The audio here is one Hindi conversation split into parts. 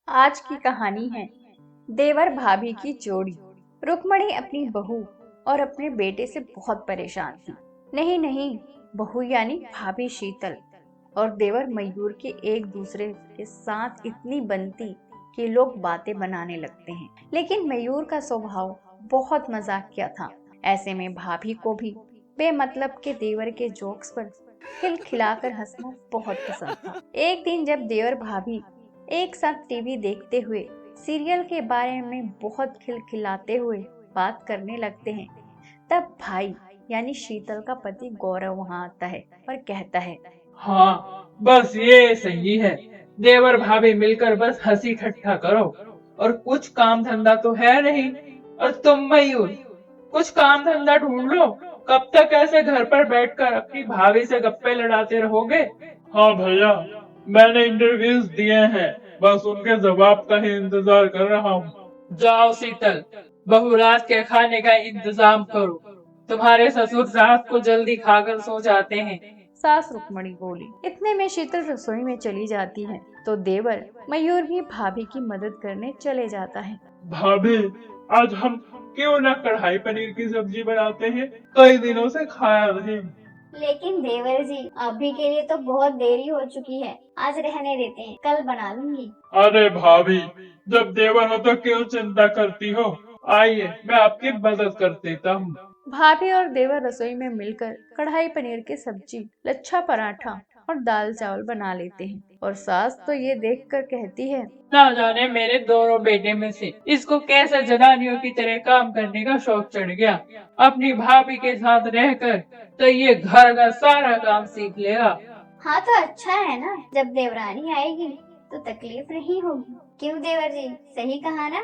आज की कहानी है देवर भाभी की जोड़ी। रुक्मणी अपनी बहू और अपने बेटे से बहुत परेशान थी। नहीं नहीं, बहू यानी भाभी शीतल और देवर मयूर के एक दूसरे के साथ इतनी बनती कि लोग बातें बनाने लगते हैं। लेकिन मयूर का स्वभाव बहुत मजाकिया था। ऐसे में भाभी को भी बेमतलब के देवर के जोक्स पर खिलखिलाकर हंसना बहुत पसंद था। एक दिन जब देवर भाभी एक साथ टीवी देखते हुए सीरियल के बारे में बहुत खिलखिलाते हुए बात करने लगते हैं, तब भाई यानी शीतल का पति गौरव वहां आता है और कहता है, हाँ, बस ये सही है। देवर भाभी मिलकर बस हंसी ठट्ठा करो और कुछ काम धंधा तो है नहीं। और तुम मयूर, कुछ काम धंधा ढूंढ लो। कब तक ऐसे घर पर बैठकर अपनी भाभी से गप्पे लड़ाते रहोगे? हाँ भैया, मैंने इंटरव्यूज दिए हैं, बस उनके जवाब का ही इंतजार कर रहा हूँ। जाओ शीतल, बहुरात के खाने का इंतजाम करो। तुम्हारे ससुर रात को जल्दी खाकर सो जाते हैं। सास रुक्मणी बोली। इतने में शीतल रसोई में चली जाती है तो देवर मयूर भी भाभी की मदद करने चले जाता है। भाभी, आज हम क्यों ना कढ़ाई पनीर की सब्जी बनाते हैं? कई दिनों से खाया नहीं। लेकिन देवर जी, अभी के लिए तो बहुत देरी हो चुकी है। आज रहने देते हैं, कल बना लूंगी। अरे भाभी, जब देवर हो तो क्यों चिंता करती हो? आइए, मैं आपकी मदद कर देता हूँ। भाभी और देवर रसोई में मिलकर कढ़ाई पनीर की सब्जी, लच्छा पराठा और दाल चावल बना लेते हैं। और सास तो ये देखकर कहती है, ना जाने मेरे दोनों बेटे में से इसको कैसे जनानियों की तरह काम करने का शौक चढ़ गया। अपनी भाभी के साथ रहकर तो ये घर का सारा काम सीख लेगा। हाँ तो अच्छा है ना, जब देवरानी आएगी तो तकलीफ नहीं होगी। क्यों देवर जी, सही कहा ना?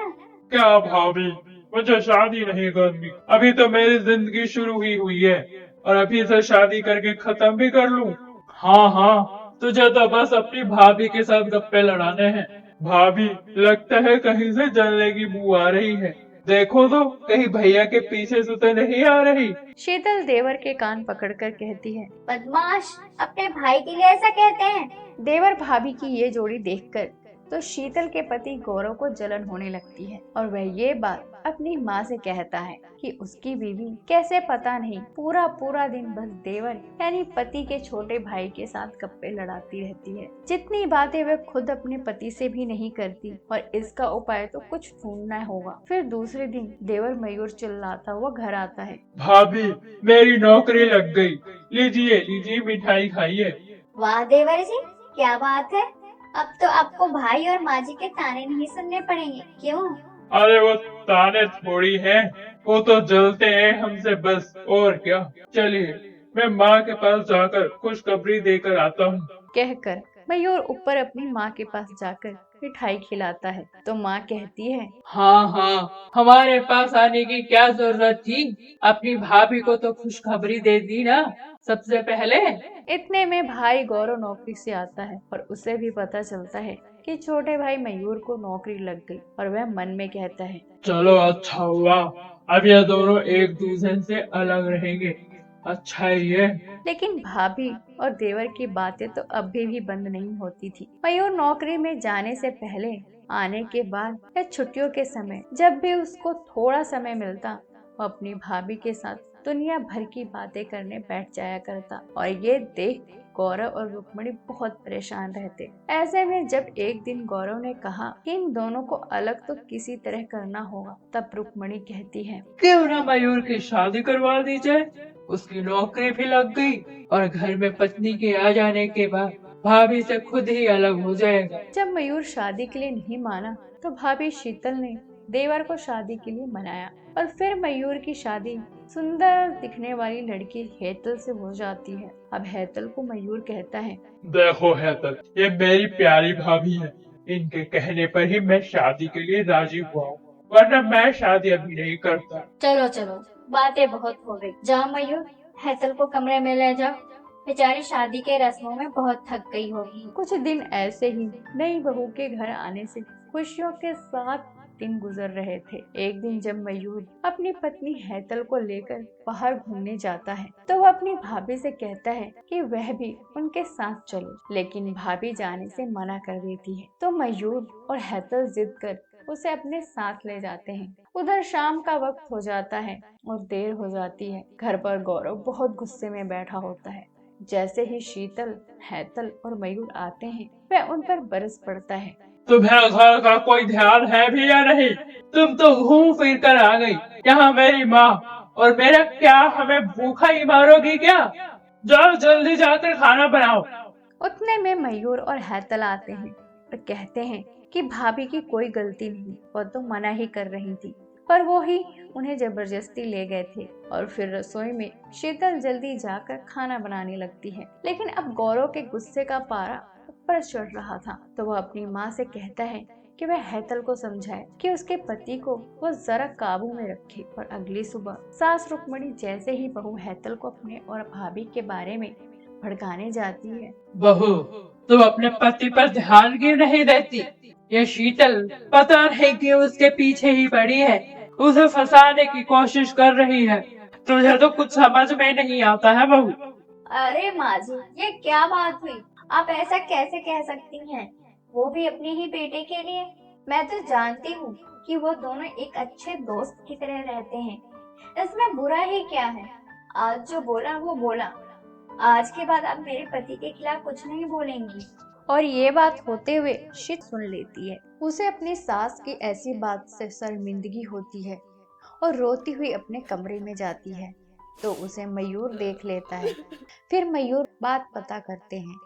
क्या भाभी, मुझे शादी नहीं करनी। अभी तो मेरी जिंदगी शुरू ही हुई है और अभी से शादी करके खत्म भी कर लूं। हाँ हाँ, तुझे तो बस अपनी भाभी के साथ गप्पे लड़ाने हैं। भाभी, लगता है कहीं से जलने की बू आ रही है। देखो तो कहीं भैया के पीछे से तो नहीं आ रही। शीतल देवर के कान पकड़कर कहती है। बदमाश, अपने भाई के लिए ऐसा कहते हैं? देवर भाभी की ये जोड़ी देखकर तो शीतल के पति गौरव को जलन होने लगती है और वह ये बात अपनी माँ से कहता है कि उसकी बीवी कैसे पता नहीं पूरा पूरा दिन बस देवर यानी पति के छोटे भाई के साथ गप्पे लड़ाती रहती है। जितनी बातें वह खुद अपने पति से भी नहीं करती और इसका उपाय तो कुछ ढूंढना होगा। फिर दूसरे दिन देवर मयूर चिल्लाता हुआ घर आता है। भाभी, मेरी नौकरी लग गई। लीजिए लीजिए, मिठाई खाइए। वाह देवर जी, क्या बात है। अब तो आपको भाई और माँ जी के ताने नहीं सुनने पड़ेंगे, क्यों? अरे वो ताने थोड़ी हैं, वो तो जलते हैं हमसे बस, और क्या। चलिए, मैं माँ के पास जाकर खुशखबरी देकर आता हूँ। कहकर मयूर ऊपर अपनी माँ के पास जाकर मिठाई खिलाता है तो माँ कहती है, हाँ हाँ, हमारे पास आने की क्या जरूरत थी? अपनी भाभी को तो खुशखबरी दे दी ना सबसे पहले। इतने में भाई गौरव नौकरी से आता है और उसे भी पता चलता है कि छोटे भाई मयूर को नौकरी लग गई और वह मन में कहता है, चलो अच्छा हुआ, अब ये दोनों एक दूसरे से अलग रहेंगे। अच्छा है ये। लेकिन भाभी और देवर की बातें तो अभी भी बंद नहीं होती थी। मयूर नौकरी में जाने से पहले, आने के बाद या छुट्टियों के समय जब भी उसको थोड़ा समय मिलता, वो अपनी भाभी के साथ दुनिया भर की बातें करने बैठ जाया करता। और ये देख गौरव और रुक्मणी बहुत परेशान रहते। ऐसे में जब एक दिन गौरव ने कहा कि इन दोनों को अलग तो किसी तरह करना होगा, तब रुक्मणी कहती है, क्यों ना मयूर की शादी करवा दी जाए। उसकी नौकरी भी लग गई और घर में पत्नी के आ जाने के बाद भाभी से खुद ही अलग हो जाएगा। जब मयूर शादी के लिए नहीं माना तो भाभी शीतल ने देवर को शादी के लिए मनाया और फिर मयूर की शादी सुंदर दिखने वाली लड़की हेतल से हो जाती है। अब हेतल को मयूर कहता है, देखो हेतल, ये मेरी प्यारी भाभी है। इनके कहने पर ही मैं शादी के लिए राजी हुआ हूँ, वरना मैं शादी अभी नहीं करता। चलो चलो, बातें बहुत हो गई। जाओ मयूर, हैतल को कमरे में ले जाओ। बेचारी शादी के रस्मों में बहुत थक गई होगी। कुछ दिन ऐसे ही नई बहू के घर आने से खुशियों के साथ दिन गुजर रहे थे। एक दिन जब मयूर अपनी पत्नी हैतल को लेकर बाहर घूमने जाता है तो वह अपनी भाभी से कहता है कि वह भी उनके साथ चले, लेकिन भाभी जाने से मना कर देती है। तो मयूर और हैतल जिद कर उसे अपने साथ ले जाते हैं। उधर शाम का वक्त हो जाता है और देर हो जाती है। घर पर गौरव बहुत गुस्से में बैठा होता है। जैसे ही शीतल, हैतल और मयूर आते हैं वह उन पर बरस पड़ता है। तुम्हें घर का कोई ध्यान है भी या नहीं? तुम तो घूम फिर कर आ गई। यहाँ मेरी माँ और मेरा क्या, हमें भूखा ही मारोगी क्या? जाओ जल्दी जाकर खाना बनाओ। उतने में मयूर और हैतल आते हैं और कहते हैं कि भाभी की कोई गलती नहीं, वो तो मना ही कर रही थी, पर वो ही उन्हें जबरदस्ती ले गए थे। और फिर रसोई में शीतल जल्दी जाकर खाना बनाने लगती है। लेकिन अब गौरव के गुस्से का पारा ऊपर चढ़ रहा था, तो वह अपनी माँ से कहता है कि वह हैतल को समझाए कि उसके पति को वो जरा काबू में रखे। और अगली सुबह सास रुक्मणी जैसे ही बहू हैतल को अपने और भाभी के बारे में भड़काने जाती है। बहू, तुम अपने पति पर ध्यान क्यों नहीं देती? ये शीतल पता नहीं क्यों उसके पीछे ही पड़ी है, उसे फंसाने की कोशिश कर रही है। तुझे तो कुछ समझ में नहीं आता है बहू। अरे माँ जी, ये क्या बात हुई? आप ऐसा कैसे कह सकती हैं? वो भी अपने ही बेटे के लिए। मैं तो जानती हूँ कि वो दोनों एक अच्छे दोस्त की तरह रहते हैं। इसमें बुरा ही क्या है? आज जो बोला वो बोला। आज के बाद आप मेरे पति के खिलाफ कुछ नहीं बोलेंगी। और ये बात होते हुए शीत सुन लेती है। उसे अपनी सास की ऐसी बात से शर्मिंदगी होती है और रोती हुई अपने कमरे में जाती है। तो उसे मयूर देख लेता है। फिर मयूर बात पता करते हैं।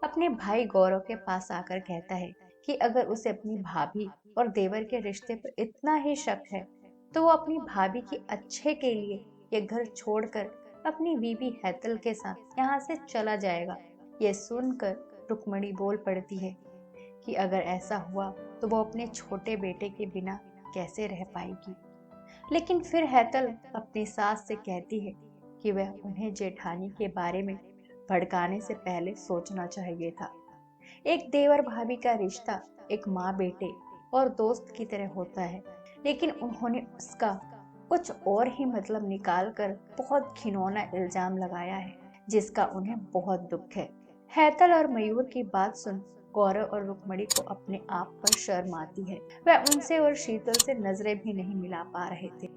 अपने भाई गौरव के पास आकर कहता है कि अगर उसे अपनी भाभी और देवर के रिश्ते पर इतना ही शक है तो वो अपनी भाभी की अच्छे के लिए ये घर छोड़कर अपनी बीवी हैतल के साथ यहाँ से चला जाएगा। ये सुनकर रुक्मणी बोल पड़ती है कि अगर ऐसा हुआ तो वो अपने छोटे बेटे के बिना कैसे रह पाएगी। लेकिन फिर हैतल अपनी सास से कहती है कि वह उन्हें जेठानी के बारे में भड़काने से पहले सोचना चाहिए था। एक देवर भाभी का रिश्ता एक माँ बेटे और दोस्त की तरह होता है, लेकिन उन्होंने उसका कुछ और ही मतलब निकालकर बहुत घिनौना इल्जाम लगाया है, जिसका उन्हें बहुत दुख है। हैतल और मयूर की बात सुन गौरव और रुक्मणी को अपने आप पर शर्म आती है। वह उनसे और शीतल से नजरें भी नहीं मिला पा रहे थे।